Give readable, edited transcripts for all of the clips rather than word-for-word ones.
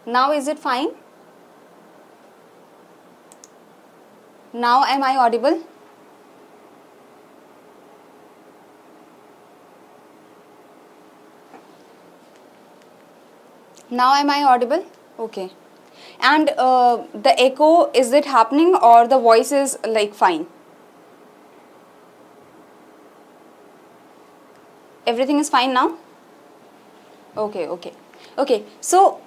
Now is it fine? Now am I audible? Now am I audible? Okay. And the echo, is it happening or the voice is like fine? Everything is fine now? Okay, okay. Okay, so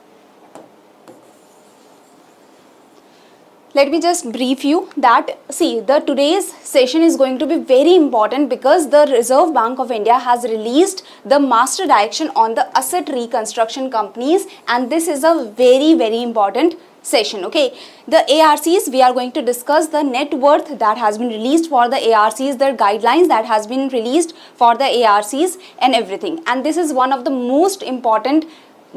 let me just brief you that, see, the today's session is going to be very important because the Reserve Bank of India has released the master direction on the asset reconstruction companies, and this is a very, very important session. Okay, the ARCs, we are going to discuss the net worth that has been released for the ARCs, the guidelines that has been released for the ARCs and everything. And this is one of the most important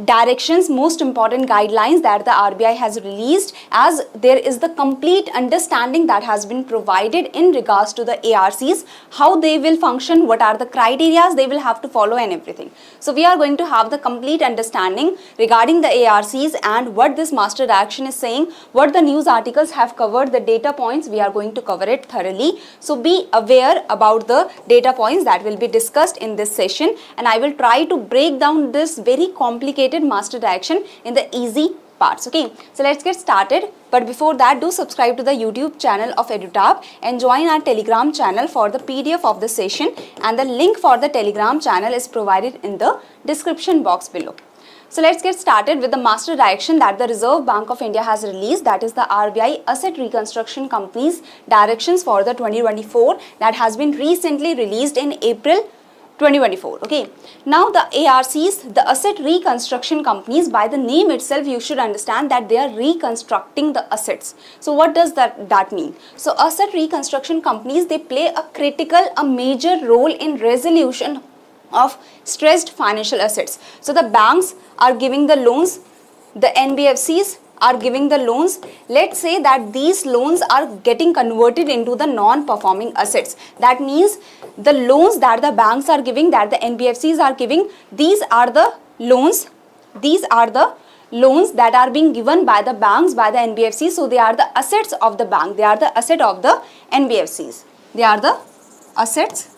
directions, most important guidelines that the RBI has released, as there is the complete understanding that has been provided in regards to the ARCs, how they will function, what are the criteria they will have to follow and everything. So we are going to have the complete understanding regarding the ARCs and what this master direction is saying, what the news articles have covered, the data points, we are going to cover it thoroughly. So be aware about the data points that will be discussed in this session, and I will try to break down this very complicated master direction in the easy parts. Okay, so let's get started. But before that, do subscribe to the YouTube channel of EduTap and join our Telegram channel for the PDF of the session, and the link for the Telegram channel is provided in the description box below. So let's get started with the master direction that the Reserve Bank of India has released, that is the RBI Asset Reconstruction Companies Directions for the 2024, that has been recently released in April 2024. Okay, now the ARCs, the asset reconstruction companies, by the name itself you should understand that they are reconstructing the assets. So what does that mean? So asset reconstruction companies, they play a major role in resolution of stressed financial assets. So the banks are giving the loans, the NBFCs are giving the loans. Let's say that these loans are getting converted into the non-performing assets. That means the loans that the banks are giving, that the NBFCs are giving, these are the loans that are being given by the banks, by the NBFCs. So they are the assets of the bank, they are the asset of the NBFCs, they are the assets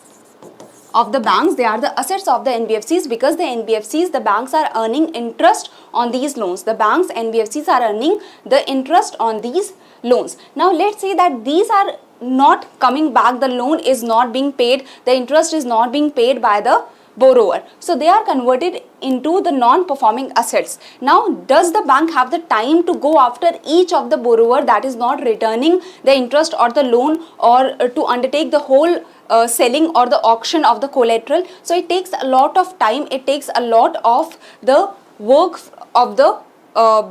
of the banks, they are the assets of the NBFCs, because the NBFCs, the banks are earning interest on these loans. The banks, NBFCs are earning the interest on these loans. Now let's say that these are not coming back, the loan is not being paid, the interest is not being paid by the borrower. So they are converted into the non-performing assets. Now, does the bank have the time to go after each of the borrower that is not returning the interest or the loan, or to undertake the whole selling or the auction of the collateral? So it takes a lot of time, it takes a lot of the work of the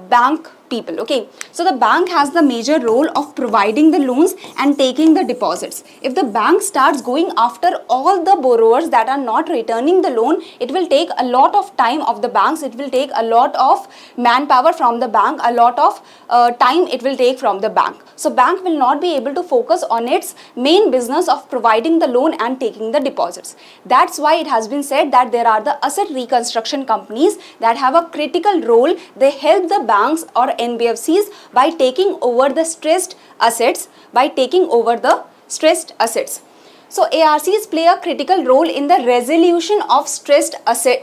bank people. Okay, so the bank has the major role of providing the loans and taking the deposits. If the bank starts going after all the borrowers that are not returning the loan, it will take a lot of time of the banks, it will take a lot of manpower from the bank, a lot of time it will take from the bank. So bank will not be able to focus on its main business of providing the loan and taking the deposits. That's why it has been said that there are the asset reconstruction companies that have a critical role. They help the banks or NBFCs by taking over the stressed assets, So ARCs play a critical role in the resolution of stressed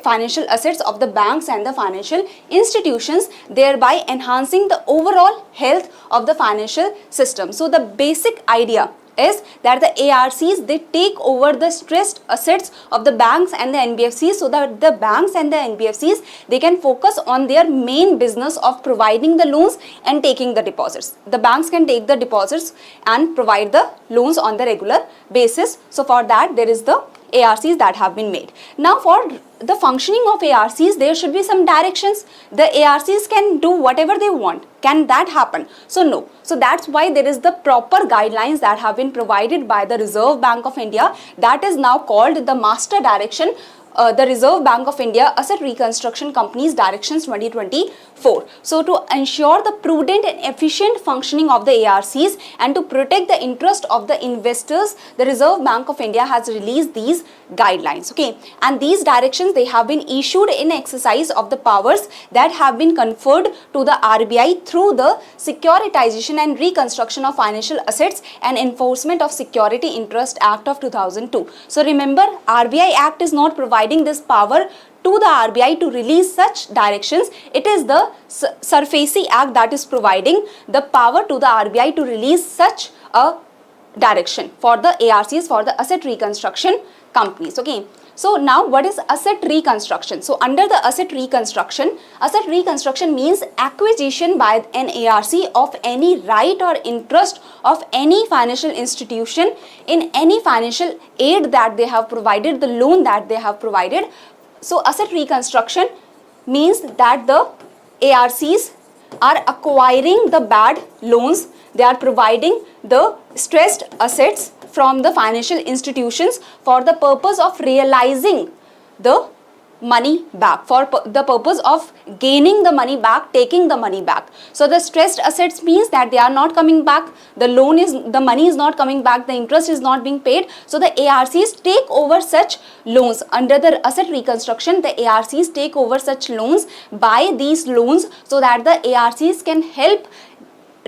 financial assets of the banks and the financial institutions, thereby enhancing the overall health of the financial system. So the basic idea is that the ARCs, they take over the stressed assets of the banks and the NBFCs, so that the banks and the NBFCs, they can focus on their main business of providing the loans and taking the deposits. The banks can take the deposits and provide the loans on the regular basis. So for that, there is the ARCs that have been made. Now for the functioning of ARCs, there should be some directions. The ARCs can do whatever they want. Can that happen? So no. So that's why there is the proper guidelines that have been provided by the Reserve Bank of India, that is now called the Master Direction, the Reserve Bank of India Asset Reconstruction Companies Directions 2024. So to ensure the prudent and efficient functioning of the ARCs and to protect the interest of the investors, the Reserve Bank of India has released these guidelines. Okay, and these directions, they have been issued in exercise of the powers that have been conferred to the RBI through the Securitization and Reconstruction of Financial Assets and Enforcement of Security Interest Act of 2002. So remember, RBI Act is not providing this power to the RBI to release such directions. It is the SARFAESI Act that is providing the power to the RBI to release such a direction for the ARCs, for the asset reconstruction companies. Okay, so now what is asset reconstruction? So under the asset reconstruction means acquisition by an ARC of any right or interest of any financial institution in any financial aid that they have provided, the loan that they have provided. So asset reconstruction means that the ARCs are acquiring the bad loans, they are providing the stressed assets from the financial institutions for the purpose of realizing the money back, for the purpose of gaining the money back, taking the money back. So the stressed assets means that they are not coming back, the money is not coming back, the interest is not being paid. So the ARCs take over such loans. Under the asset reconstruction, the ARCs take over such loans, buy these loans so that the ARCs can help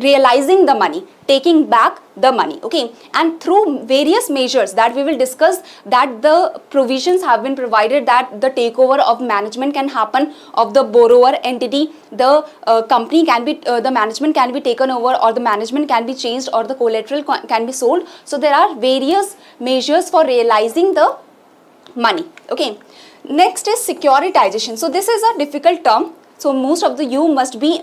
realizing the money, taking back the money. Okay, and through various measures that we will discuss, that the provisions have been provided that the takeover of management can happen of the borrower entity, the company can be, the management can be taken over, or the management can be changed, or the collateral can be sold. So there are various measures for realizing the money. Okay, next is securitization. So this is a difficult term, so most of you must be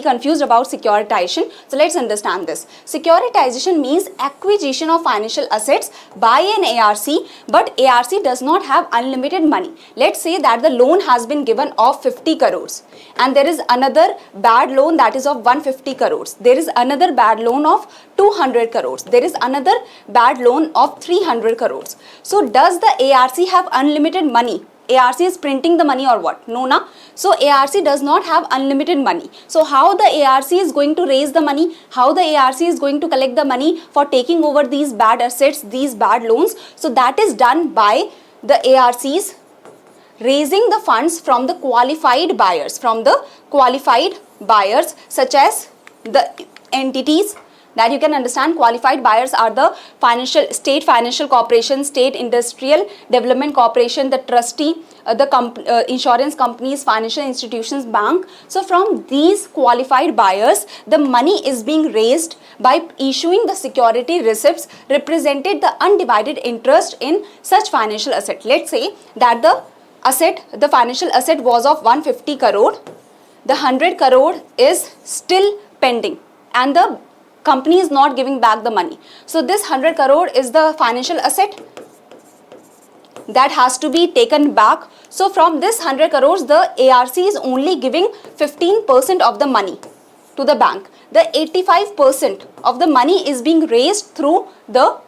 confused about securitization. So let's understand this. Securitization means acquisition of financial assets by an ARC, but ARC does not have unlimited money. Let's say that the loan has been given of 50 crores and there is another bad loan that is of 150 crores. There is another bad loan of 200 crores. There is another bad loan of 300 crores. So does the ARC have unlimited money? ARC is printing the money or what? No, na. So ARC does not have unlimited money. So how the ARC is going to raise the money? How the ARC is going to collect the money for taking over these bad assets, these bad loans? So that is done by the ARCs raising the funds from the qualified buyers, such as the entities that you can understand. Qualified buyers are the state financial corporation, state industrial development corporation, the trustee, the insurance companies, financial institutions, bank. So from these qualified buyers, the money is being raised by issuing the security receipts represented the undivided interest in such financial asset. Let's say that the financial asset was of 150 crore, the 100 crore is still pending and the company is not giving back the money. So this 100 crore is the financial asset that has to be taken back. So from this 100 crores, the ARC is only giving 15% of the money to the bank. The 85% of the money is being raised through the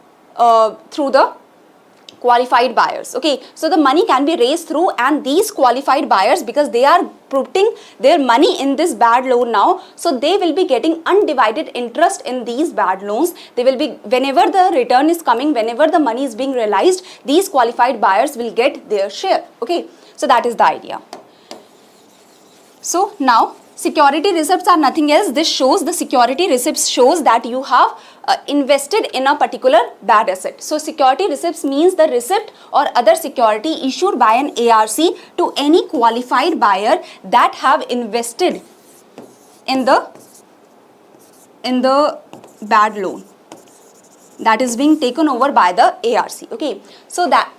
qualified buyers. Okay, so the money can be raised through, and these qualified buyers, because they are putting their money in this bad loan now, so they will be getting undivided interest in these bad loans. They will be, whenever the return is coming, whenever the money is being realized, these qualified buyers will get their share. Okay, so that is the idea. So now security receipts are nothing else. This shows, the security receipts shows that you have invested in a particular bad asset. So security receipts means the receipt or other security issued by an ARC to any qualified buyer that have invested in the bad loan that is being taken over by the ARC. Okay, so that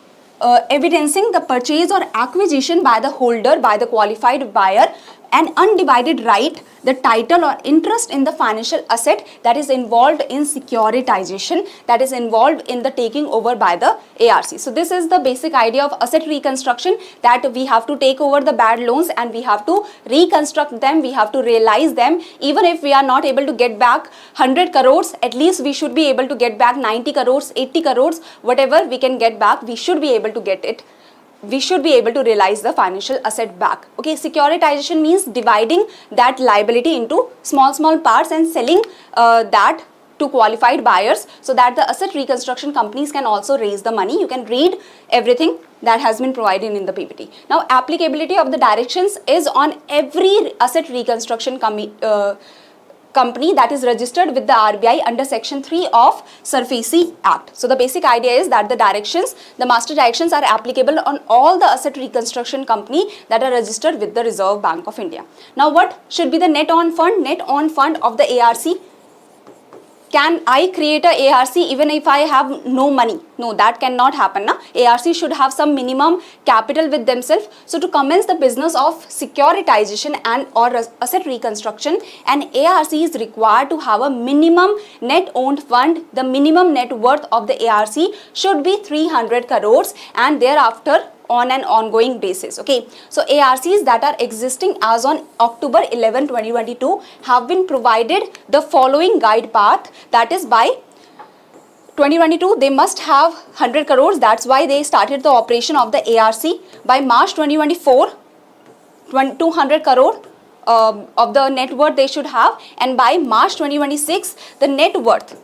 evidencing the purchase or acquisition by the holder, by the qualified buyer, an undivided right, the title or interest in the financial asset that is involved in securitization, that is involved in the taking over by the ARC. So this is the basic idea of asset reconstruction, that we have to take over the bad loans and we have to reconstruct them, we have to realize them. Even if we are not able to get back 100 crores, at least we should be able to get back 90 crores, 80 crores, whatever we can get back, we should be able to get it. We should be able to realize the financial asset back. Okay, securitization means dividing that liability into small parts and selling that to qualified buyers so that the asset reconstruction companies can also raise the money. You can read everything that has been provided in the PPT. Now, applicability of the directions is on every asset reconstruction company that is registered with the RBI under section 3 of SARFAESI Act. So the basic idea is that the directions, the master directions are applicable on all the asset reconstruction company that are registered with the Reserve Bank of India. Now what should be the net on fund? Net on fund of the ARC. Can I create a ARC even if I have no money? No, that cannot happen. Na? ARC should have some minimum capital with themselves. So to commence the business of securitization and or asset reconstruction, an ARC is required to have a minimum net owned fund. The minimum net worth of the ARC should be 300 crores and thereafter on an ongoing basis. Okay, so ARCs that are existing as on October 11, 2022 have been provided the following guide path, that is by 2022 they must have 100 crores, that's why they started the operation of the ARC. By March 2024 200 crore of the net worth they should have, and by March 2026 the net worth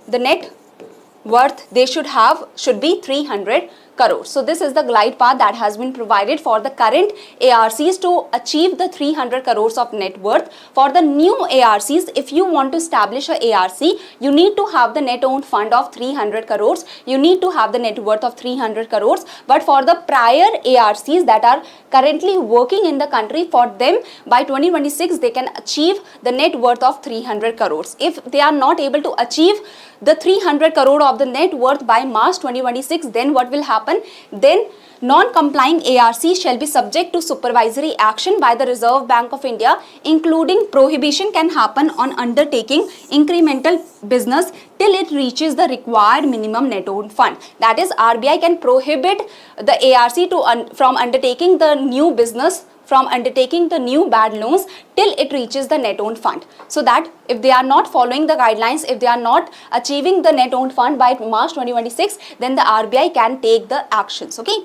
they should be 300 crores. So this is the glide path that has been provided for the current ARCs to achieve the 300 crores of net worth. For the new ARCs, if you want to establish a ARC, you need to have the net owned fund of 300 crores. You need to have the net worth of 300 crores. But for the prior ARCs that are currently working in the country, for them by 2026 they can achieve the net worth of 300 crores. If they are not able to achieve the 300 crore of the net worth by March 2026, then what will happen? Then non-complying ARC shall be subject to supervisory action by the Reserve Bank of India, including prohibition can happen on undertaking incremental business till it reaches the required minimum net owned fund. That is, RBI can prohibit the ARC from undertaking the new business, from undertaking the new bad loans till it reaches the net owned fund. So that if they are not following the guidelines, if they are not achieving the net owned fund by March 2026, then the RBI can take the actions. Okay,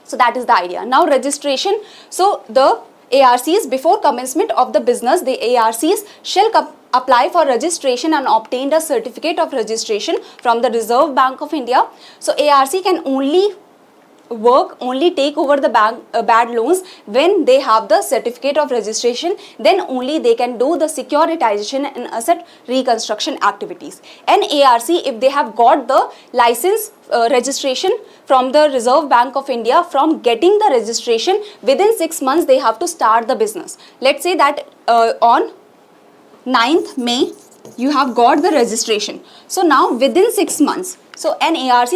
so that is the idea. Now registration. So the ARCs, before commencement of the business, the ARCs shall apply for registration and obtain a certificate of registration from the Reserve Bank of India. So ARC can only take over the bad loans when they have the certificate of registration. Then only they can do the securitization and asset reconstruction activities. An ARC, if they have got the license registration from the Reserve Bank of India, from getting the registration within 6 months they have to start the business. Let's say that on 9th May you have got the registration. So now within 6 months, so an ARC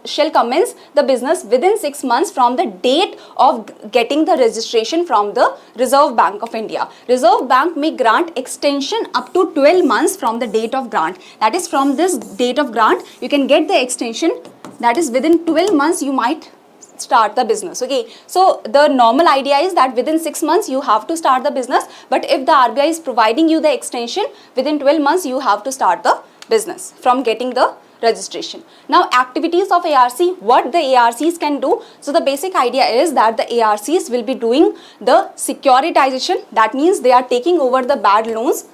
shall commence the business within 6 months from the date of getting the registration from the Reserve Bank of India. Reserve Bank may grant extension up to 12 months from the date of grant. That is, from this date of grant you can get the extension, that is within 12 months you might start the business. Okay, so the normal idea is that within 6 months you have to start the business, but if the RBI is providing you the extension, within 12 months you have to start the business from getting the registration. Now activities of ARC, what the ARCs can do. So the basic idea is that the ARCs will be doing the securitization. That means they are taking over the bad loans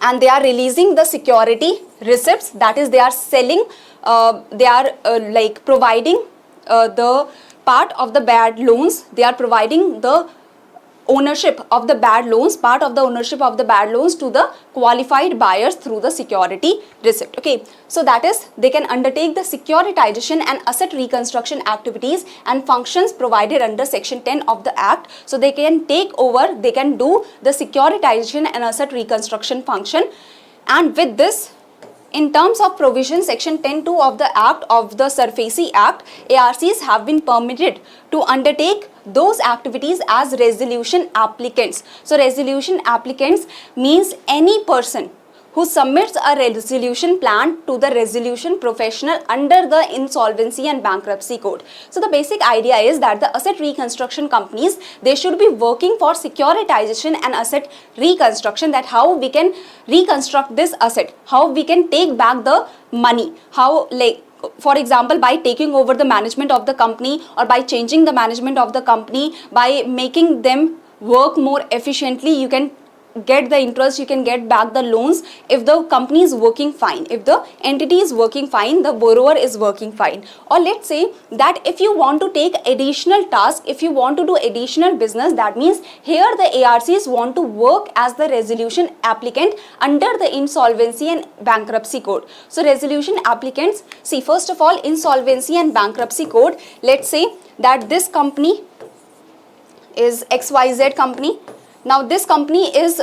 and they are releasing the security receipts. That is, they are selling, they are like providing the part of the bad loans. They are providing the ownership of the bad loans, part of the ownership of the bad loans to the qualified buyers through the security receipt. Okay, so that is, they can undertake the securitization and asset reconstruction activities and functions provided under section 10 of the Act. So they can take over, they can do the securitization and asset reconstruction function. And with this, in terms of provision, section 10(2) of the Act of the SARFAESI Act, ARCs have been permitted to undertake those activities as resolution applicants. So resolution applicants means any person who submits a resolution plan to the resolution professional under the Insolvency and Bankruptcy Code. So the basic idea is that the asset reconstruction companies, they should be working for securitization and asset reconstruction, that how we can reconstruct this asset, how we can take back the money, how, like, for example, by taking over the management of the company or by changing the management of the company, by making them work more efficiently, you can get the interest, you can get back the loans if the company is working fine, if the entity is working fine, the borrower is working fine. Or let's say that if you want to take additional task, if you want to do additional business, that means here the ARCs want to work as the resolution applicant under the insolvency and bankruptcy code. So resolution applicants, see, first of all, insolvency and bankruptcy code, let's say that this company is XYZ company. Now this company is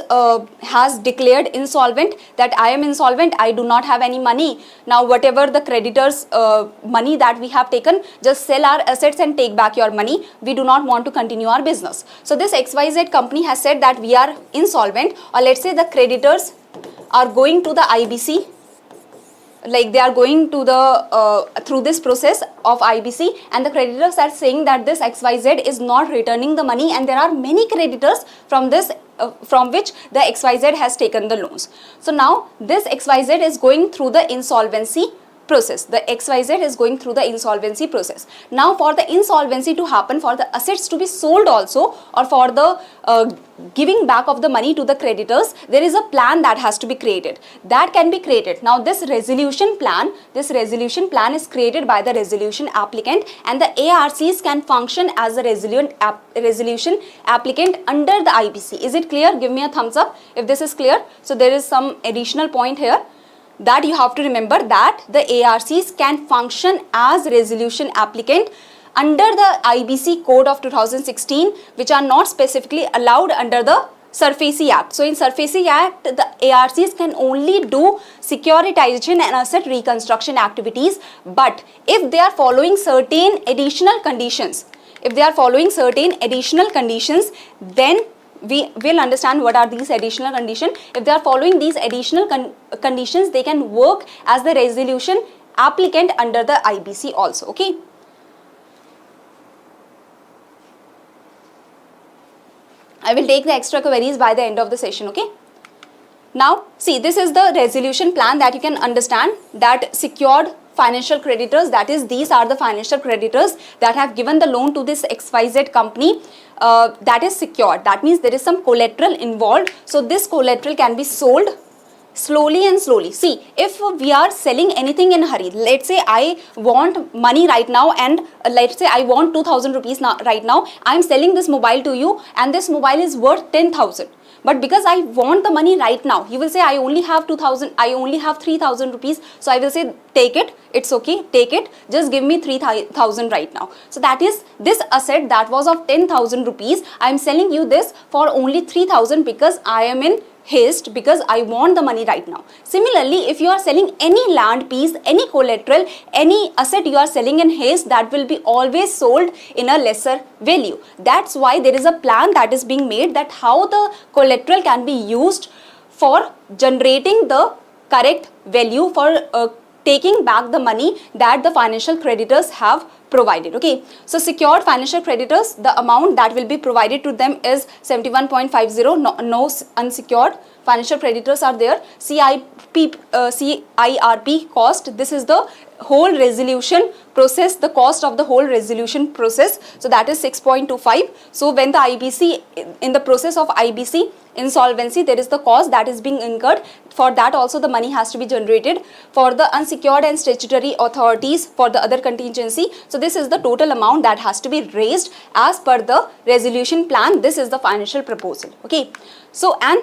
has declared insolvent, that I am insolvent, I do not have any money. Now whatever the creditors money that we have taken, just sell our assets and take back your money. We do not want to continue our business. So this XYZ company has said that we are insolvent, or let's say the creditors are going to the IBC, like they are going to the through this process of IBC, and the creditors are saying that this XYZ is not returning the money, and there are many creditors from this from which the XYZ has taken the loans. So now this XYZ is going through the insolvency process. The XYZ is going through the insolvency process. Now for the insolvency to happen, for the assets to be sold also, or for the giving back of the money to the creditors, there is a plan that has to be created. That can be created. Now this resolution plan is created by the resolution applicant, and the ARCs can function as a resolution applicant under the IBC. Is it clear? Give me a thumbs up if this is clear. So there is some additional point here that you have to remember, that the ARCs can function as resolution applicant under the IBC code of 2016, which are not specifically allowed under the SARFAESI Act. So in SARFAESI Act, the ARCs can only do securitization and asset reconstruction activities, but if they are following certain additional conditions, then we will understand what are these additional conditions. If they are following these additional conditions, they can work as the resolution applicant under the IBC also, okay. I will take the extra queries by the end of the session, okay. Now see, this is the resolution plan that you can understand, that secured financial creditors, that is, these are the financial creditors that have given the loan to this XYZ company, that is secured. That means there is some collateral involved. So this collateral can be sold slowly and slowly. See, if we are selling anything in a hurry, let's say I want money right now, and let's say I want 2000 rupees now, right now, I am selling this mobile to you, and this mobile is worth 10,000. But because I want the money right now, you will say I only have 2000, I only have 3000 rupees. So I will say, take it, it's okay, take it, just give me 3000 right now. So that is this asset that was of 10,000 rupees. I am selling you this for only 3000 because I am in haste, because I want the money right now. Similarly, if you are selling any land piece, any collateral, any asset you are selling in haste, that will be always sold in a lesser value. That's why there is a plan that is being made, that how the collateral can be used for generating the correct value for taking back the money that the financial creditors have provided, okay. So secured financial creditors, the amount that will be provided to them is 71.50. No unsecured financial creditors are there. CIRP cost, this is the whole resolution process, the cost of the whole resolution process. So that is 6.25. So when the IBC, in the process of IBC insolvency, there is the cost that is being incurred. For that also the money has to be generated. For the unsecured and statutory authorities, for the other contingency, so this is the total amount that has to be raised as per the resolution plan. This is the financial proposal, okay. So and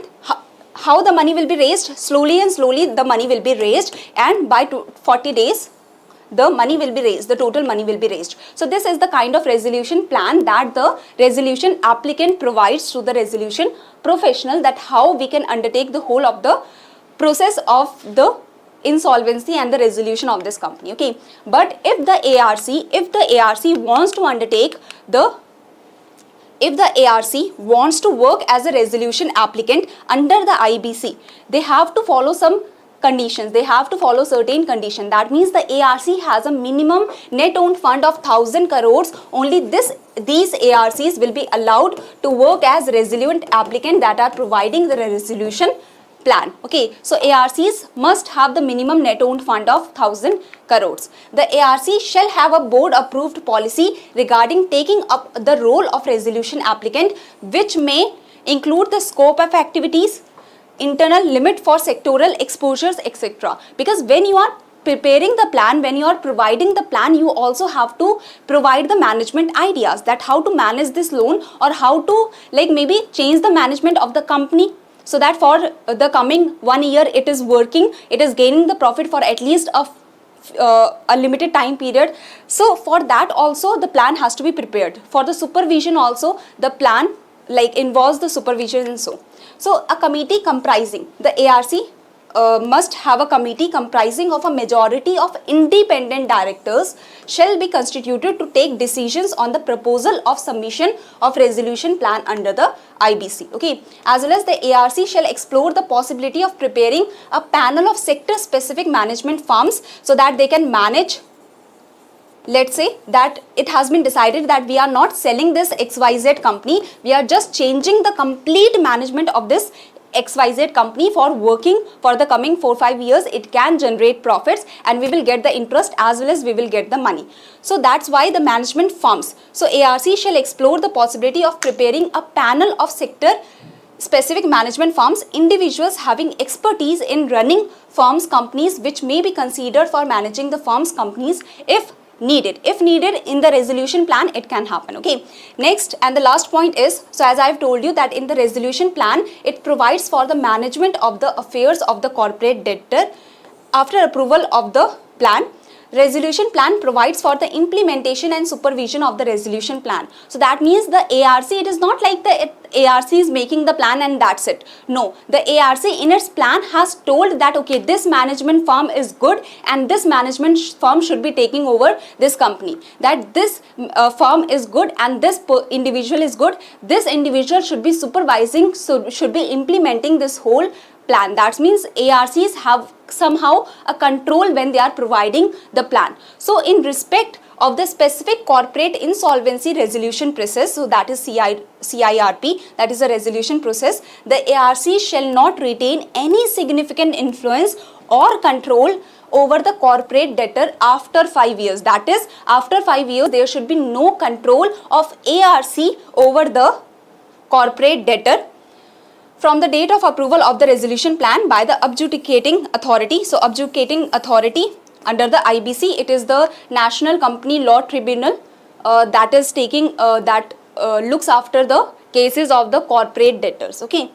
how the money will be raised? Slowly and slowly the money will be raised, and by 40 days the money will be raised, the total money will be raised. So this is the kind of resolution plan that the resolution applicant provides to the resolution professional, that how we can undertake the whole of the process of the insolvency and the resolution of this company, okay. But if the ARC wants to undertake the, if the ARC wants to work as a resolution applicant under the IBC, they have to follow some conditions, they have to follow certain conditions. That means the ARC has a minimum net owned fund of 1000 crores. Only these ARCs will be allowed to work as resilient applicant that are providing the resolution plan, okay. So ARCs must have the minimum net owned fund of 1000 crores. The ARC shall have a board approved policy regarding taking up the role of resolution applicant, which may include the scope of activities, internal limit for sectoral exposures, etc. Because when you are preparing the plan, when you are providing the plan, you also have to provide the management ideas that how to manage this loan, or how to like maybe change the management of the company, so that for the coming 1 year it is working, it is gaining the profit for at least a limited time period. So for that also the plan has to be prepared. For the supervision also the plan like involves the supervision and so a committee comprising the ARC must have a committee comprising of a majority of independent directors shall be constituted to take decisions on the proposal of submission of resolution plan under the IBC. Okay, as well as the ARC shall explore the possibility of preparing a panel of sector specific management firms so that they can manage. Let's say that it has been decided that we are not selling this XYZ company, we are just changing the complete management of this XYZ company for working for the coming 4-5 years. It can generate profits and we will get the interest as well as we will get the money. So that's why the management firms. So ARC shall explore the possibility of preparing a panel of sector specific management firms, individuals having expertise in running firms companies which may be considered for managing the firms companies if needed. If needed in the resolution plan, it can happen. Okay. Next and the last point is, so as I have told you that in the resolution plan, it provides for the management of the affairs of the corporate debtor. After approval of the plan, resolution plan provides for the implementation and supervision of the resolution plan. So that means the ARC, it is not like the ARC is making the plan and that's it. No, the ARC in its plan has told that okay, this management firm is good and this management firm should be taking over this company. That this firm is good and this individual is good. This individual should be supervising, so should be implementing this whole plan. That means ARCs have somehow a control when they are providing the plan. So in respect of the specific corporate insolvency resolution process, so that is CIRP, that is a resolution process, the ARC shall not retain any significant influence or control over the corporate debtor after 5 years. That is, after 5 years there should be no control of ARC over the corporate debtor from the date of approval of the resolution plan by the adjudicating authority. So adjudicating authority under the IBC, it is the National Company Law Tribunal that is taking looks after the cases of the corporate debtors. Okay.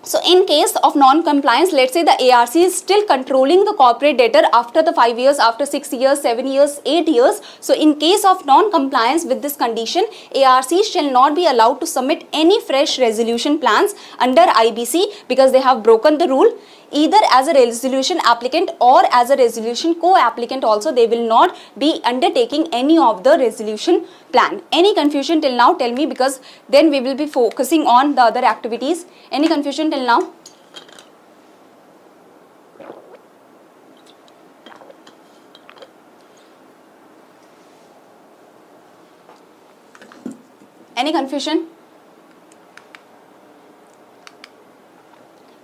So in case of non-compliance, let's say the ARC is still controlling the corporate debtor after the 5 years, after 6 years, 7 years, 8 years. So in case of non-compliance with this condition, ARC shall not be allowed to submit any fresh resolution plans under IBC because they have broken the rule. Either as a resolution applicant or as a resolution co-applicant also, they will not be undertaking any of the resolution plan. Any confusion till now, tell me, because then we will be focusing on the other activities. Any confusion till now? Any confusion?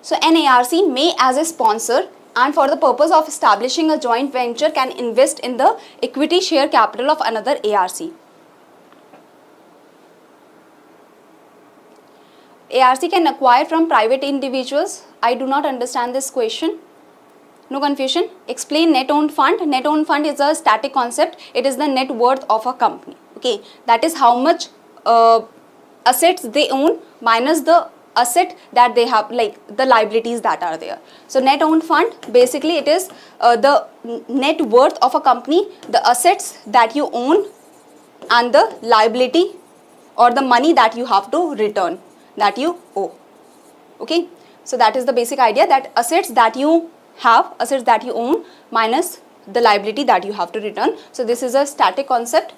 So an ARC may as a sponsor and for the purpose of establishing a joint venture can invest in the equity share capital of another ARC. ARC can acquire from private individuals. I do not understand this question. No confusion? Explain net owned fund. Net owned fund is a static concept. It is the net worth of a company. Okay, that is how much assets they own minus the asset that they have, like the liabilities that are there. So net owned fund, basically it is the net worth of a company, the assets that you own and the liability or the money that you have to return, that you owe. Okay, so that is the basic idea, that assets that you have, assets that you own minus the liability that you have to return. So this is a static concept.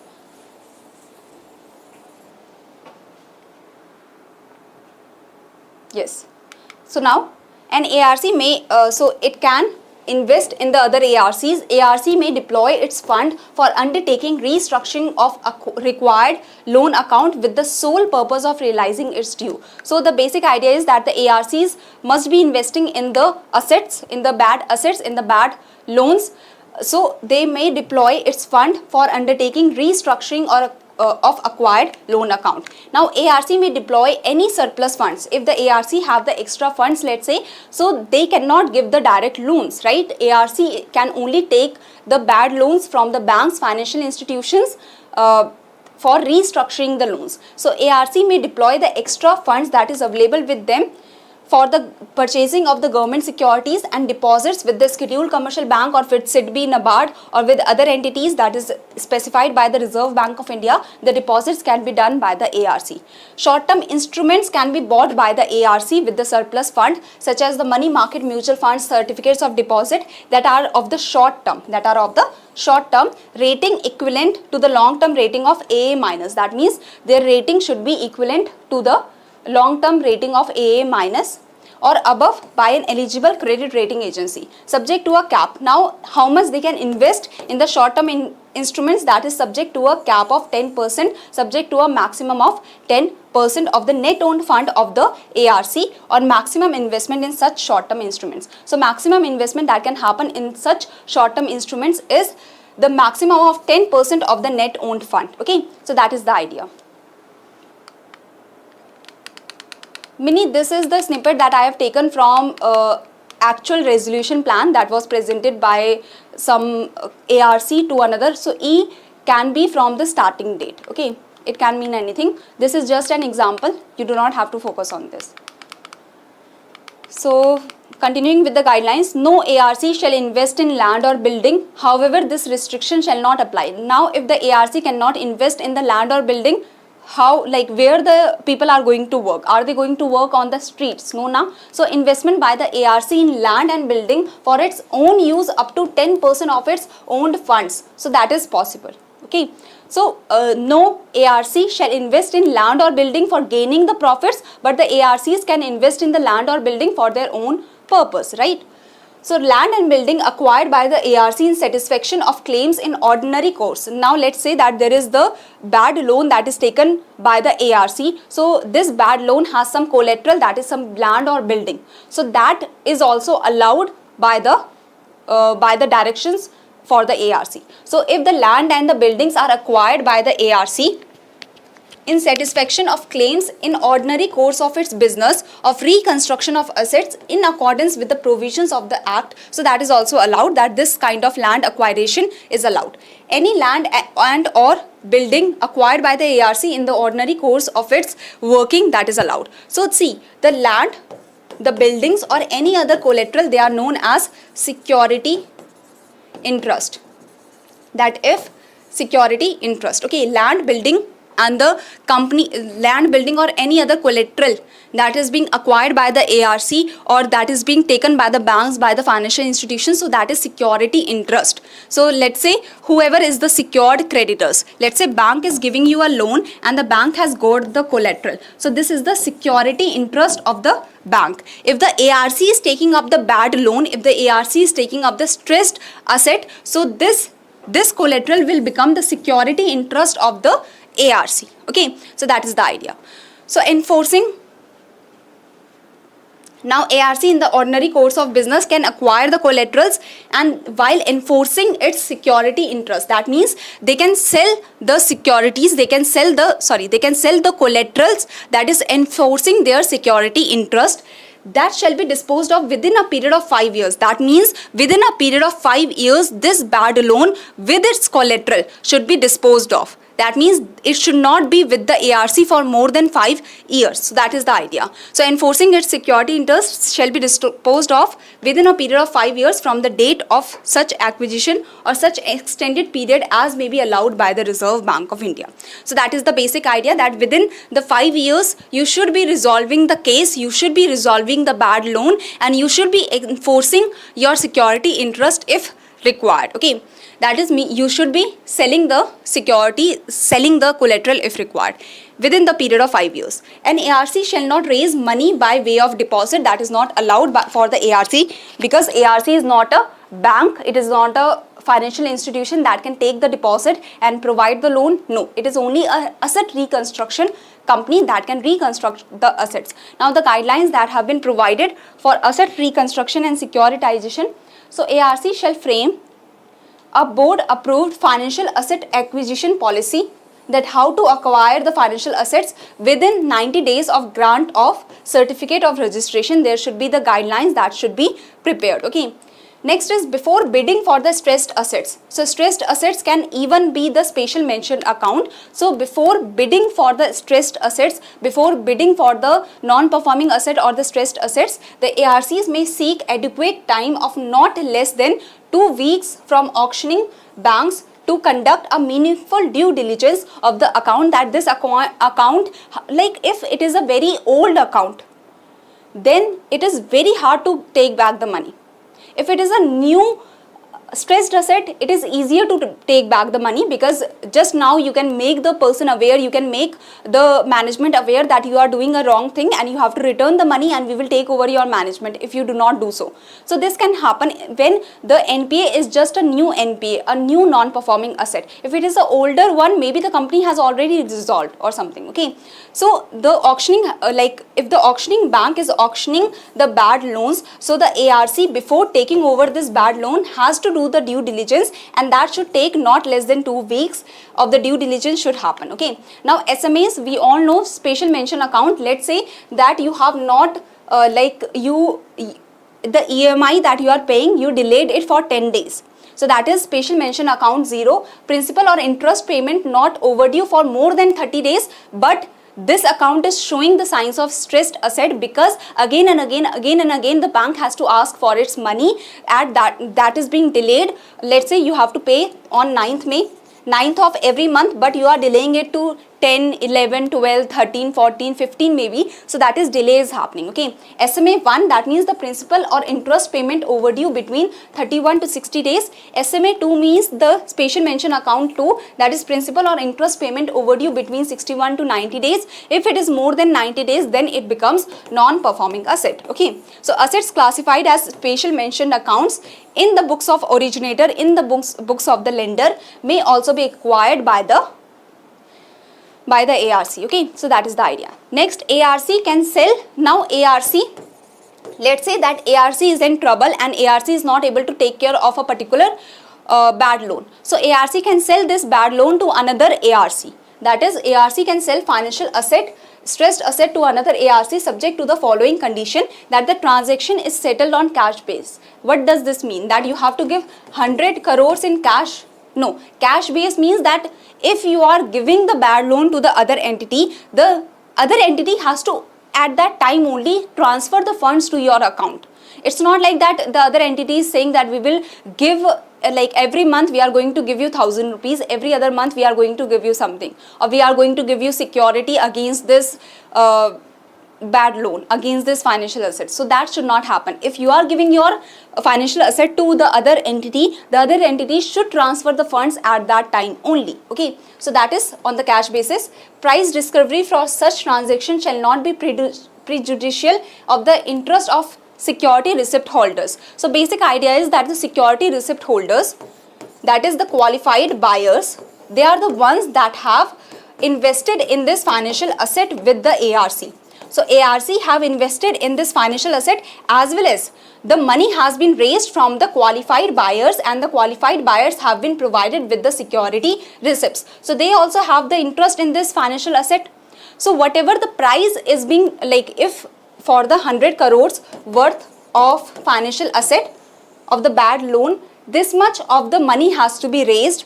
Yes. So now an ARC may, so it can invest in the other ARCs. ARC may deploy its fund for undertaking restructuring of a required loan account with the sole purpose of realizing its due. So the basic idea is that the ARCs must be investing in the assets, in the bad assets, in the bad loans. So they may deploy its fund for undertaking restructuring or of acquired loan account. Now ARC may deploy any surplus funds. If the ARC have the extra funds, let's say, so they cannot give the direct loans, right? ARC can only take the bad loans from the banks, financial institutions, for restructuring the loans. So ARC may deploy the extra funds that is available with them for the purchasing of the government securities and deposits with the scheduled commercial bank or with SEBI, NABARD, or with other entities that is specified by the Reserve Bank of India. The deposits can be done by the ARC. Short-term instruments can be bought by the ARC with the surplus fund, such as the money market mutual funds, certificates of deposit that are of the short term, rating equivalent to the long-term rating of AA minus. That means their rating should be equivalent to the long-term rating of AA minus or above by an eligible credit rating agency, subject to a cap. Now, how much they can invest in the short-term instruments, that is subject to a cap of 10%, subject to a maximum of 10% of the net owned fund of the ARC or maximum investment in such short-term instruments. So, maximum investment that can happen in such short-term instruments is the maximum of 10% of the net owned fund. Okay, so that is the idea. Mini, this is the snippet that I have taken from actual resolution plan that was presented by some ARC to another. So E can be from the starting date. Okay, it can mean anything. This is just an example. You do not have to focus on this. So continuing with the guidelines, no ARC shall invest in land or building. However, this restriction shall not apply. Now, if the ARC cannot invest in the land or building, how, like, where the people are going to work? Are they going to work on the streets? No, na. So investment by the ARC in land and building for its own use up to 10% of its owned funds. So that is possible. Okay. So no ARC shall invest in land or building for gaining the profits, but the ARCs can invest in the land or building for their own purpose, right? So land and building acquired by the ARC in satisfaction of claims in ordinary course. Now let's say that there is the bad loan that is taken by the ARC. So this bad loan has some collateral, that is some land or building. So that is also allowed by the directions for the ARC. So if the land and the buildings are acquired by the ARC in satisfaction of claims in ordinary course of its business of reconstruction of assets in accordance with the provisions of the Act, so that is also allowed, that this kind of land acquisition is allowed. Any land and or building acquired by the ARC in the ordinary course of its working, that is allowed. So see, the land, the buildings or any other collateral, they are known as security interest. That if security interest, okay, land, building and the company, land, building or any other collateral that is being acquired by the ARC or that is being taken by the banks, by the financial institutions, so that is security interest. So let's say whoever is the secured creditors, let's say bank is giving you a loan and the bank has got the collateral. So this is the security interest of the bank. If the ARC is taking up the bad loan, if the ARC is taking up the stressed asset, so this collateral will become the security interest of the ARC. Okay, so that is the idea. So enforcing, now ARC in the ordinary course of business can acquire the collaterals and while enforcing its security interest, that means they can sell the securities, they can sell the collaterals, that is enforcing their security interest, that shall be disposed of within a period of 5 years. That means within a period of 5 years, this bad loan with its collateral should be disposed of. That means it should not be with the ARC for more than 5 years. So that is the idea. So enforcing its security interest shall be disposed of within a period of 5 years from the date of such acquisition or such extended period as may be allowed by the Reserve Bank of India. So that is the basic idea, that within the 5 years you should be resolving the case, you should be resolving the bad loan and you should be enforcing your security interest if required. Okay. That is, you should be selling the security, selling the collateral if required within the period of 5 years. An ARC shall not raise money by way of deposit. That is not allowed for the ARC, because ARC is not a bank, it is not a financial institution that can take the deposit and provide the loan. No, it is only a asset reconstruction company that can reconstruct the assets. Now the guidelines that have been provided for asset reconstruction and securitization. So ARC shall frame a board approved financial asset acquisition policy that how to acquire the financial assets within 90 days of grant of certificate of registration. There should be the guidelines that should be prepared. Okay. Next is before bidding for the stressed assets. So stressed assets can even be the special mention account. So before bidding for the stressed assets, before bidding for the non-performing asset or the stressed assets, the ARCs may seek adequate time of not less than 2 weeks from auctioning banks to conduct a meaningful due diligence of the account, that this account, like if it is a very old account, then it is very hard to take back the money. If it is a new stressed asset, it is easier to take back the money, because just now you can make the person aware, you can make the management aware that you are doing a wrong thing and you have to return the money and we will take over your management if you do not do so. So this can happen when the NPA is just a new NPA, a new non-performing asset. If it is an older one, maybe the company has already dissolved or something. Okay. So the auctioning, like if the auctioning bank is auctioning the bad loans, so the ARC before taking over this bad loan has to do the due diligence, and that should take not less than 2 weeks of the due diligence should happen. Okay. Now SMAs, we all know special mention account. Let's say that you have not the EMI that you are paying, you delayed it for 10 days. So that is special mention account 0. Principal or interest payment not overdue for more than 30 days, but this account is showing the signs of stressed asset, because again and again the bank has to ask for its money at that is being delayed. Let's say you have to pay on 9th May, 9th of every month, but you are delaying it to 10, 11, 12, 13, 14, 15 maybe. So that is delay is happening. Okay. SMA 1, that means the principal or interest payment overdue between 31 to 60 days. SMA 2 means the special mention account 2, that is principal or interest payment overdue between 61 to 90 days. If it is more than 90 days, then it becomes non-performing asset. Okay. So assets classified as special mention accounts in the books of originator, in the books of the lender, may also be acquired by the ARC. Okay, so that is the idea. Next, ARC can sell. Now ARC, let's say that ARC is in trouble and ARC is not able to take care of a particular bad loan. So ARC can sell this bad loan to another ARC. That is, ARC can sell financial asset, stressed asset to another ARC subject to the following condition, that the transaction is settled on cash base. What does this mean? That you have to give 100 crores in cash? No, cash base means that if you are giving the bad loan to the other entity, the other entity has to at that time only transfer the funds to your account. It's not like that the other entity is saying that we will give, like every month we are going to give you 1,000 rupees, every other month we are going to give you something, or we are going to give you security against this bad loan, against this financial asset. So that should not happen. If you are giving your financial asset to the other entity should transfer the funds at that time only. Okay, so that is on the cash basis. Price discovery for such transaction shall not be prejudicial of the interest of security receipt holders. So basic idea is that the security receipt holders, that is the qualified buyers, they are the ones that have invested in this financial asset with the ARC. So ARC have invested in this financial asset, as well as the money has been raised from the qualified buyers, and the qualified buyers have been provided with the security receipts. So they also have the interest in this financial asset. So whatever the price is being, like if for the 100 crores worth of financial asset of the bad loan, this much of the money has to be raised,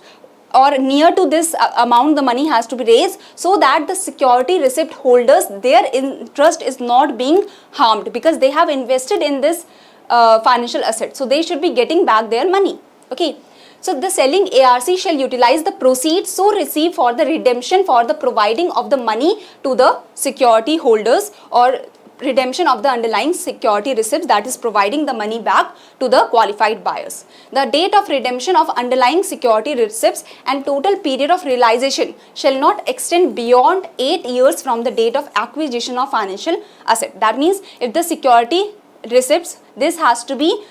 or near to this amount the money has to be raised, so that the security receipt holders, their interest is not being harmed, because they have invested in this financial asset. So they should be getting back their money. Okay. So the selling ARC shall utilize the proceeds so received for the redemption for the providing of the money to the security holders, or redemption of the underlying security receipts, that is providing the money back to the qualified buyers. The date of redemption of underlying security receipts and total period of realization shall not extend beyond 8 years from the date of acquisition of financial asset. That means if the security receipts, this has to be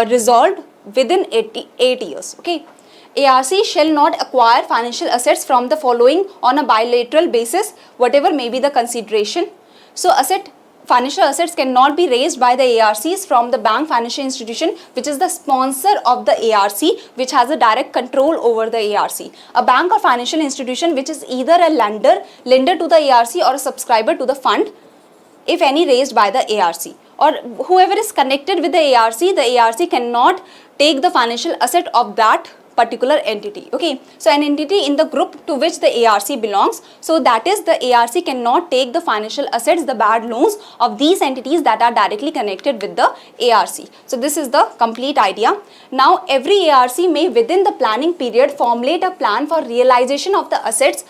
resolved within 8 years. Okay. ARC shall not acquire financial assets from the following on a bilateral basis, whatever may be the consideration. So asset financial assets cannot be raised by the ARCs from the bank financial institution which is the sponsor of the ARC, which has a direct control over the ARC. A bank or financial institution which is either a lender to the ARC or a subscriber to the fund, if any raised by the ARC, or whoever is connected with the ARC cannot take the financial asset of that particular entity. Okay, so an entity in the group to which the ARC belongs, so that is the ARC cannot take the financial assets, the bad loans of these entities that are directly connected with the ARC. So this is the complete idea. Now every ARC may within the planning period formulate a plan for realization of the assets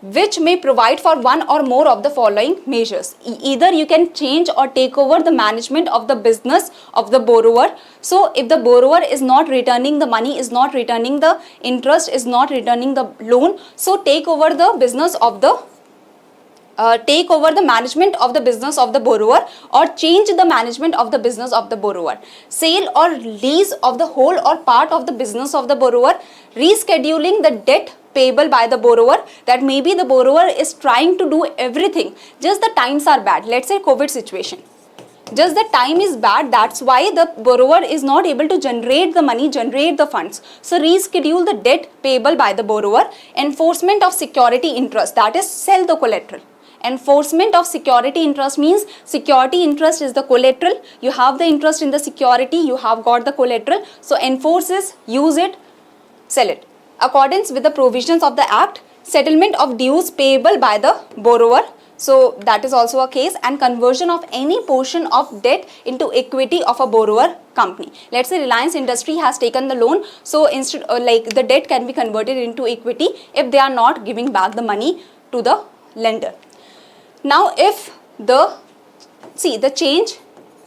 which may provide for one or more of the following measures. Either you can change or take over the management of the business of the borrower. So if the borrower is not returning the money, is not returning the interest, is not returning the loan, so take over the business of the take over the management of the business of the borrower, or change the management of the business of the borrower. Sale or lease of the whole or part of the business of the borrower. Rescheduling the debt payable by the borrower, that maybe the borrower is trying to do everything, just the times are bad. Let's say COVID situation, just the time is bad, that's why the borrower is not able to generate the money, generate the funds. So reschedule the debt payable by the borrower. Enforcement of security interest, that is sell the collateral. Enforcement of security interest means security interest is the collateral, you have the interest in the security, you have got the collateral, so enforce is use it, sell it. Accordance with the provisions of the Act, settlement of dues payable by the borrower, so that is also a case, and conversion of any portion of debt into equity of a borrower company. Let's say Reliance Industry has taken the loan, so instead like the debt can be converted into equity if they are not giving back the money to the lender. Now if the change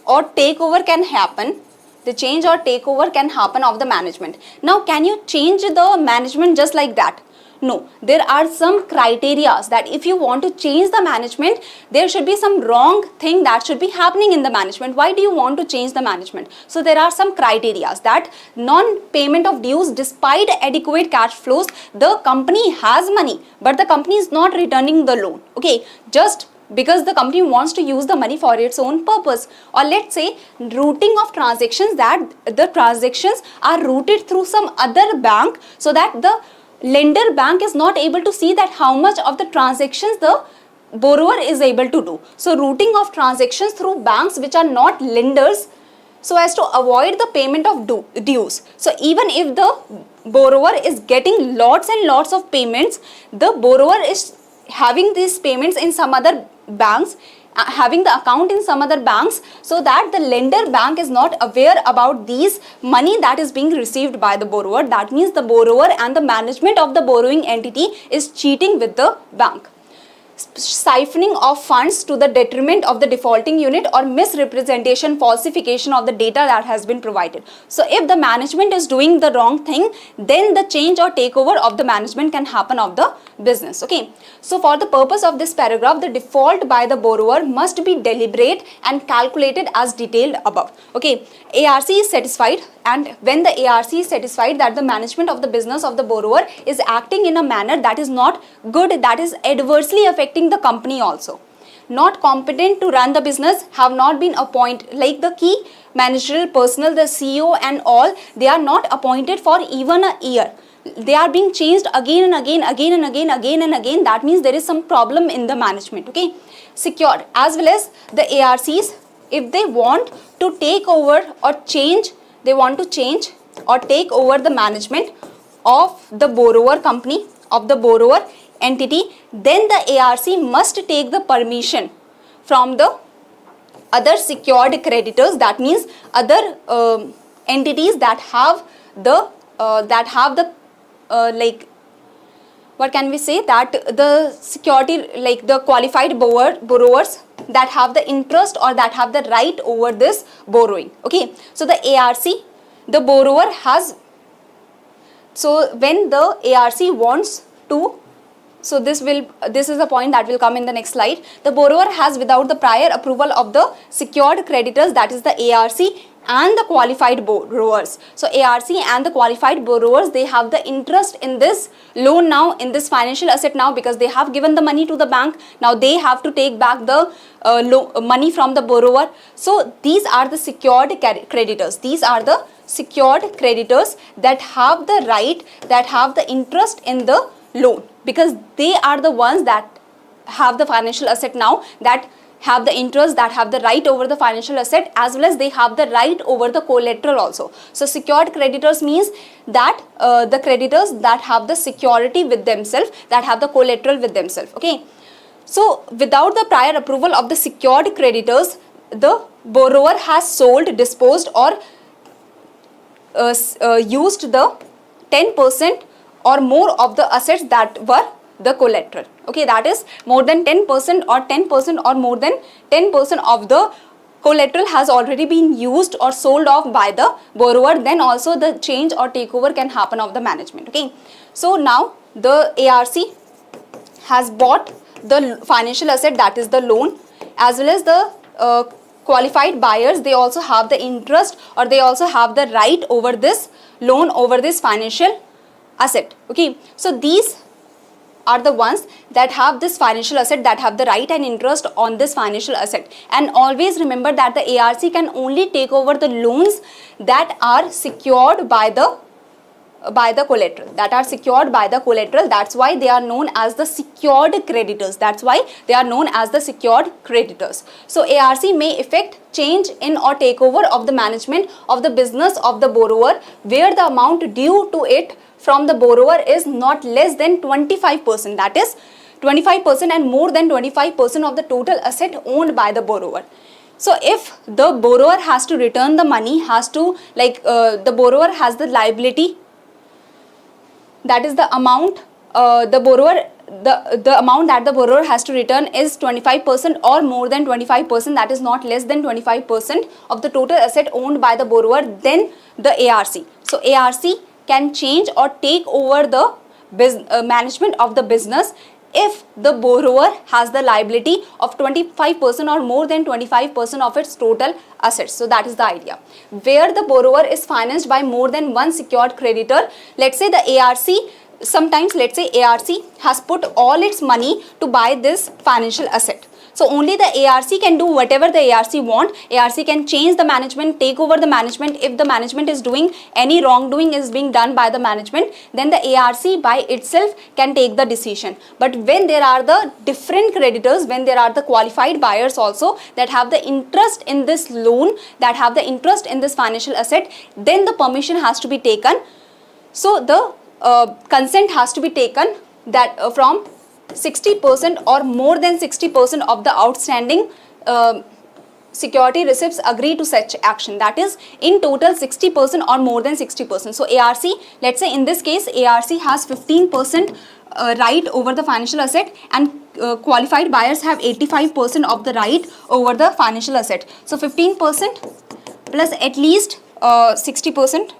or takeover can happen, the change or takeover can happen of the management. Now can you change the management just like that? No, there are some criteria that if you want to change the management, there should be some wrong thing that should be happening in the management. Why do you want to change the management? So there are some criteria that non-payment of dues despite adequate cash flows, the company has money but the company is not returning the loan. Okay, just because the company wants to use the money for its own purpose. Or let's say routing of transactions, that the transactions are routed through some other bank so that the lender bank is not able to see that how much of the transactions the borrower is able to do. So routing of transactions through banks which are not lenders, so as to avoid the payment of dues. So even if the borrower is getting lots and lots of payments, the borrower is having these payments in some other banks, having the account in some other banks, so that the lender bank is not aware about these money that is being received by the borrower. That means the borrower and the management of the borrowing entity is cheating with the bank. Siphoning of funds to the detriment of the defaulting unit or misrepresentation, falsification of the data that has been provided. So if the management is doing the wrong thing, then the change or takeover of the management can happen of the business. Okay, so for the purpose of this paragraph, the default by the borrower must be deliberate and calculated as detailed above. Okay, ARC is satisfied, and when the ARC is satisfied that the management of the business of the borrower is acting in a manner that is not good, that is adversely affecting the company also, not competent to run the business, have not been appointed, like the key managerial personnel, the CEO and all, they are not appointed for even a year. They are being changed again and again, that means there is some problem in the management. Okay, secure, as well as the ARCs, if they want to take over or change, they want to change or take over the management of the borrower company, of the borrower entity, then the ARC must take the permission from the other secured creditors, that means other entities that have the like what can we say, that the security, like the qualified borrowers that have the interest or that have the right over this borrowing. Okay, so the ARC, the borrower has, so when the ARC wants to, so this is a point that will come in the next slide. The borrower has, without the prior approval of the secured creditors, that is the ARC, and the qualified borrowers. So ARC and the qualified borrowers, they have the interest in this loan now, in this financial asset now, because they have given the money to the bank. Now they have to take back the money from the borrower. So these are the secured creditors. These are the secured creditors that have the right, that have the interest in the loan, because they are the ones that have the financial asset now, that have the interest, that have the right over the financial asset, as well as they have the right over the collateral also. So secured creditors means that the creditors that have the security with themselves, that have the collateral with themselves. Okay. So without the prior approval of the secured creditors, the borrower has sold, disposed, or used the 10% or more of the assets that were the collateral. Okay, that is more than 10% or 10% or more than 10% of the collateral has already been used or sold off by the borrower, then also the change or takeover can happen of the management. Okay, so now the ARC has bought the financial asset, that is the loan, as well as the qualified buyers, they also have the interest, or they also have the right over this loan, over this financial asset. Okay, so these are the ones that have this financial asset, that have the right and interest on this financial asset. And always remember that the ARC can only take over the loans that are secured by the collateral, that are secured by the collateral. That's why they are known as the secured creditors. That's why they are known as the secured creditors. So ARC may effect change in or takeover of the management of the business of the borrower, where the amount due to it from the borrower is not less than 25%, that is 25% and more than 25% of the total asset owned by the borrower. So if the borrower has to return the money, has to the borrower has the liability, that is the amount the amount that the borrower has to return is 25% or more than 25%, that is not less than 25% of the total asset owned by the borrower, then the ARC. So ARC can change or take over the management of the business if the borrower has the liability of 25% or more than 25% of its total assets. So that is the idea. Where the borrower is financed by more than one secured creditor, let's say the ARC, sometimes let's say ARC has put all its money to buy this financial asset. So only the ARC can do whatever the ARC want. ARC can change the management, take over the management. If the management is doing any wrongdoing is being done by the management, then the ARC by itself can take the decision. But when there are the different creditors, when there are the qualified buyers also that have the interest in this loan, that have the interest in this financial asset, then the permission has to be taken. So the consent has to be taken that from 60% or more than 60% of the outstanding security receipts agree to such action. That is in total 60% or more than 60%. So ARC, let's say in this case ARC has 15% right over the financial asset, and qualified buyers have 85% of the right over the financial asset. So 15% plus at least 60%,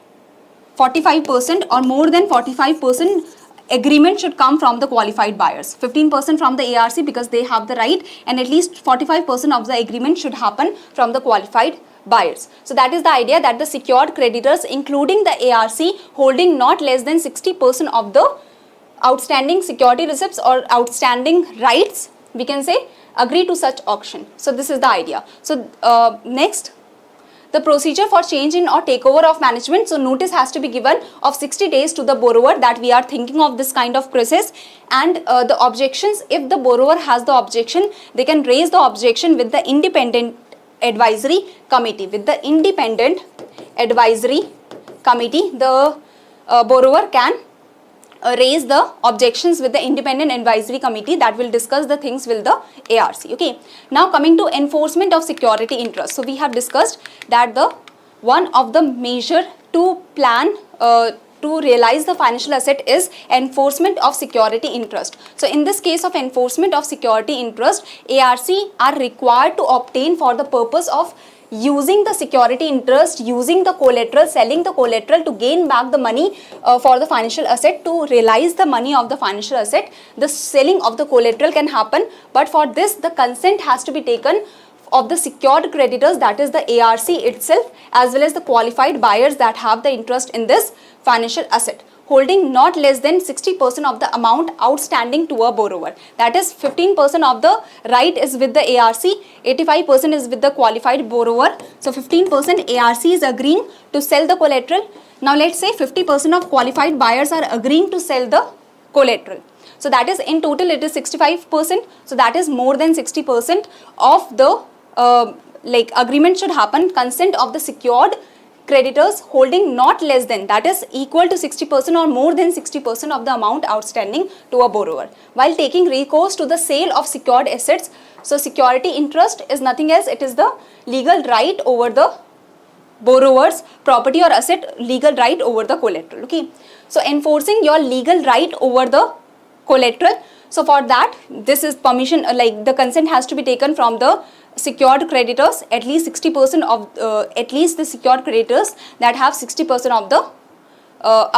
45% or more than 45% agreement should come from the qualified buyers. 15% from the ARC because they have the right, and at least 45% of the agreement should happen from the qualified buyers. So that is the idea, that the secured creditors, including the ARC, holding not less than 60% of the outstanding security receipts or outstanding rights, we can say, agree to such auction. So this is the idea. So next, the procedure for change in or takeover of management. So notice has to be given of 60 days to the borrower that we are thinking of this kind of process, and the objections, if the borrower has the objection, they can raise the objection with the independent advisory committee. With the independent advisory committee, the borrower can raise the objections with the independent advisory committee that will discuss the things with the ARC. Okay. Now coming to enforcement of security interest. So we have discussed that the one of the measure to plan to realize the financial asset is enforcement of security interest. So in this case of enforcement of security interest, ARC are required to obtain for the purpose of using the security interest, using the collateral, selling the collateral to gain back the money for the financial asset, to realize the money of the financial asset. The selling of the collateral can happen, but for this the consent has to be taken of the secured creditors, that is the ARC itself, as well as the qualified buyers that have the interest in this financial asset, holding not less than 60% of the amount outstanding to a borrower. That is 15% of the right is with the ARC, 85% is with the qualified borrower. So 15% ARC is agreeing to sell the collateral. Now let's say 50% of qualified buyers are agreeing to sell the collateral. So that is in total it is 65%. So that is more than 60% of the agreement should happen. Consent of the secured creditors holding not less than, that is equal to 60% or more than 60% of the amount outstanding to a borrower, while taking recourse to the sale of secured assets. So security interest is nothing else, it is the legal right over the borrower's property or asset, legal right over the collateral. Okay, so enforcing your legal right over the collateral. So for that, this is permission, the consent has to be taken from the secured creditors, at least 60% of at least the secured creditors that have 60% of the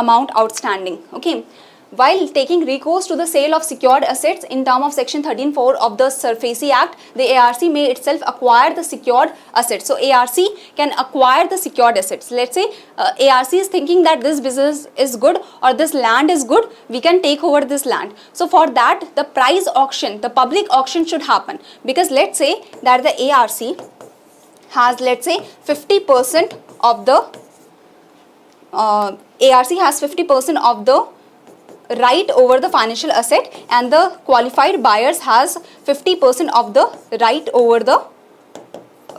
amount outstanding. Okay, while taking recourse to the sale of secured assets in term of section 13(4) of the SURFACI Act, the ARC may itself acquire the secured assets. So ARC can acquire the secured assets. Let's say ARC is thinking that this business is good or this land is good, we can take over this land. So for that, the price auction, the public auction should happen, because let's say that the ARC has, let's say, 50% of the ARC has 50% of the right over the financial asset, and the qualified buyers has 50% of the right over the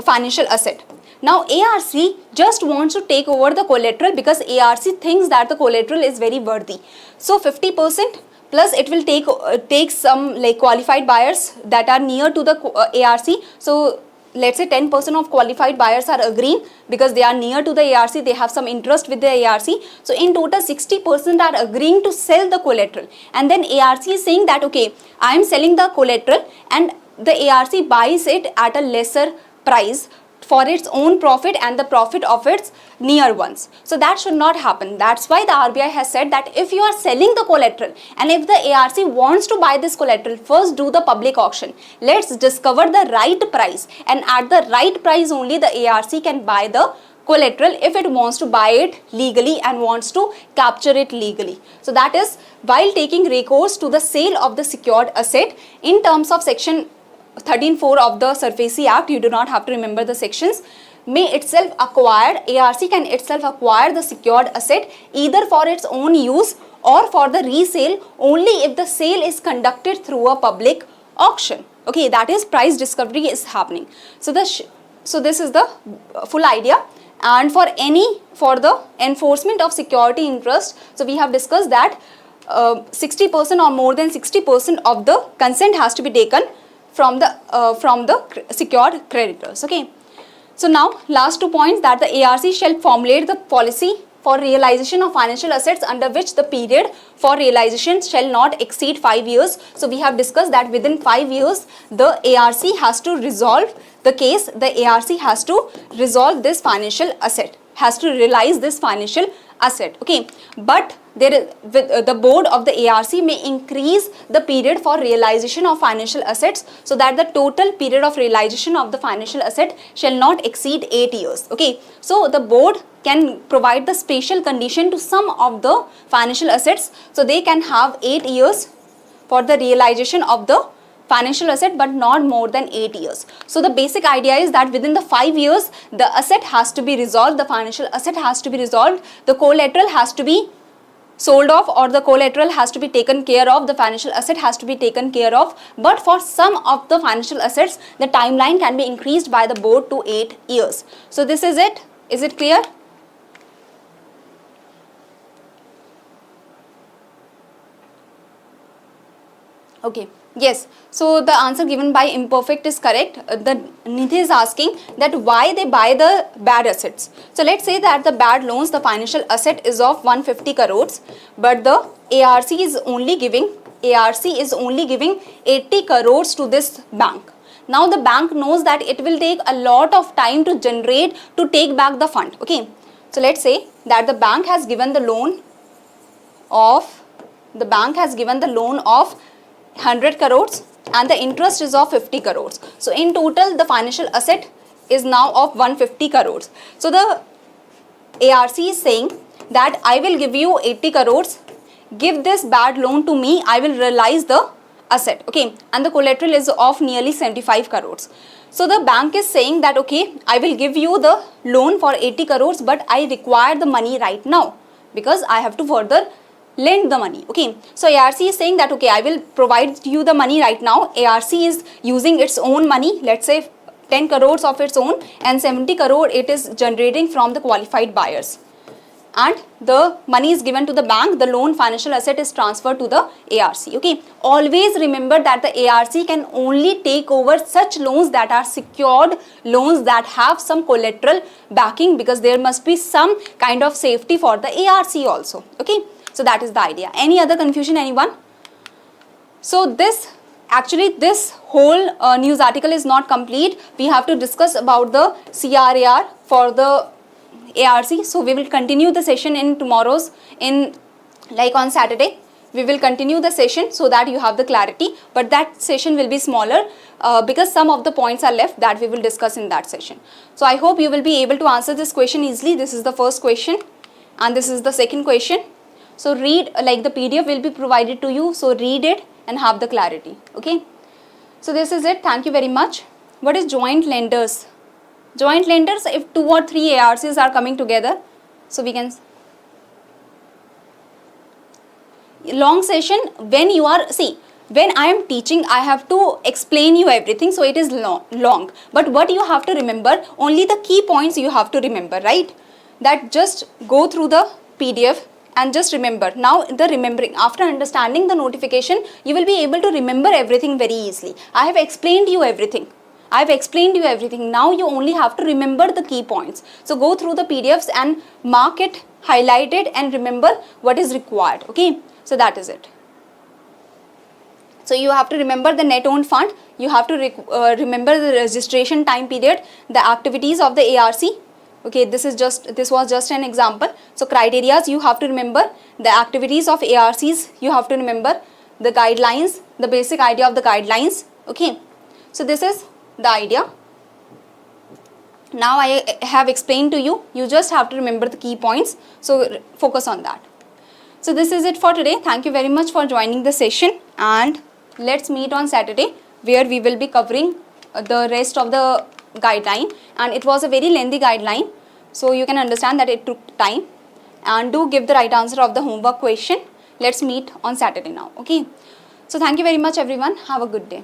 financial asset. Now ARC just wants to take over the collateral because ARC thinks that the collateral is very worthy. So 50% plus it will take some qualified buyers that are near to the ARC. So let's say 10% of qualified buyers are agreeing because they are near to the ARC, they have some interest with the ARC. So in total 60% are agreeing to sell the collateral, and then ARC is saying that okay, I am selling the collateral, and the ARC buys it at a lesser price for its own profit and the profit of its near ones. So that should not happen. That's why the RBI has said that if you are selling the collateral and if the ARC wants to buy this collateral, first do the public auction. Let's discover the right price, and at the right price only the ARC can buy the collateral if it wants to buy it legally and wants to capture it legally. So that is while taking recourse to the sale of the secured asset in terms of section 13(4) of the SURFACI Act, you do not have to remember the sections, may itself acquire, ARC can itself acquire the secured asset either for its own use or for the resale only if the sale is conducted through a public auction. Okay, that is price discovery is happening. So this is the full idea. And for the enforcement of security interest, so we have discussed that 60% or more than 60% of the consent has to be taken from the secured creditors. Okay, so now last 2 points, that the ARC shall formulate the policy for realization of financial assets under which the period for realization shall not exceed 5 years. So we have discussed that within 5 years the ARC has to resolve the case, the ARC has to resolve this financial asset, has to realize this financial asset. Okay, but there is the board of the ARC may increase the period for realization of financial assets so that the total period of realization of the financial asset shall not exceed 8 years. Okay, so the board can provide the special condition to some of the financial assets, so they can have 8 years for the realization of the financial asset, but not more than 8 years. So the basic idea is that within the 5 years the asset has to be resolved, the financial asset has to be resolved, the collateral has to be sold off, or the collateral has to be taken care of, the financial asset has to be taken care of. But for some of the financial assets the timeline can be increased by the board to 8 years. So this is it. Is it clear? Okay. Yes, so the answer given by imperfect is correct. The Nidhi is asking that why they buy the bad assets. So let's say that the bad loans, the financial asset is of 150 crores, but the ARC is only giving 80 crores to this bank. Now the bank knows that it will take a lot of time to take back the fund. Okay, so let's say that the bank has given the loan of 100 crores, and the interest is of 50 crores. So in total the financial asset is now of 150 crores. So the ARC is saying that I will give you 80 crores, give this bad loan to me, I will realize the asset, okay, and the collateral is of nearly 75 crores. So the bank is saying that okay, I will give you the loan for 80 crores, but I require the money right now because I have to further lend the money, okay. So ARC is saying that okay, I will provide you the money right now. ARC is using its own money, let's say 10 crores of its own, and 70 crore it is generating from the qualified buyers, and the money is given to the bank. The loan financial asset is transferred to the ARC, okay. Always remember that the ARC can only take over such loans that are secured loans that have some collateral backing, because there must be some kind of safety for the ARC also, okay. So that is the idea. Any other confusion, anyone? So this whole news article is not complete. We have to discuss about the CRAR for the ARC. So we will continue the session in tomorrow's, on Saturday. We will continue the session so that you have the clarity, but that session will be smaller because some of the points are left that we will discuss in that session. So I hope you will be able to answer this question easily. This is the first question and this is the second question. So read, the PDF will be provided to you. So read it and have the clarity, okay. So this is it. Thank you very much. What is joint lenders? Joint lenders, if 2 or 3 ARCs are coming together, so we can, long session, when you are, when I am teaching, I have to explain you everything, so it is long, but what you have to remember, only the key points you have to remember, right? That just go through the PDF and just remember. Now the remembering, after understanding the notification, you will be able to remember everything very easily. I have explained you everything. Now you only have to remember the key points. So go through the PDFs and mark it, highlight it, and remember what is required, okay. So that is it. So you have to remember the net owned fund, you have to remember the registration time period, the activities of the ARC, okay. This was just an example. So criteria you have to remember, the activities of ARCs you have to remember, the guidelines, the basic idea of the guidelines, okay. So this is the idea. Now I have explained to you, you just have to remember the key points, so focus on that. So this is it for today. Thank you very much for joining the session, and let's meet on Saturday where we will be covering the rest of the guideline, and it was a very lengthy guideline, so you can understand that it took time, and do give the right answer of the homework question. Let's meet on Saturday now, okay. So thank you very much everyone. Have a good day.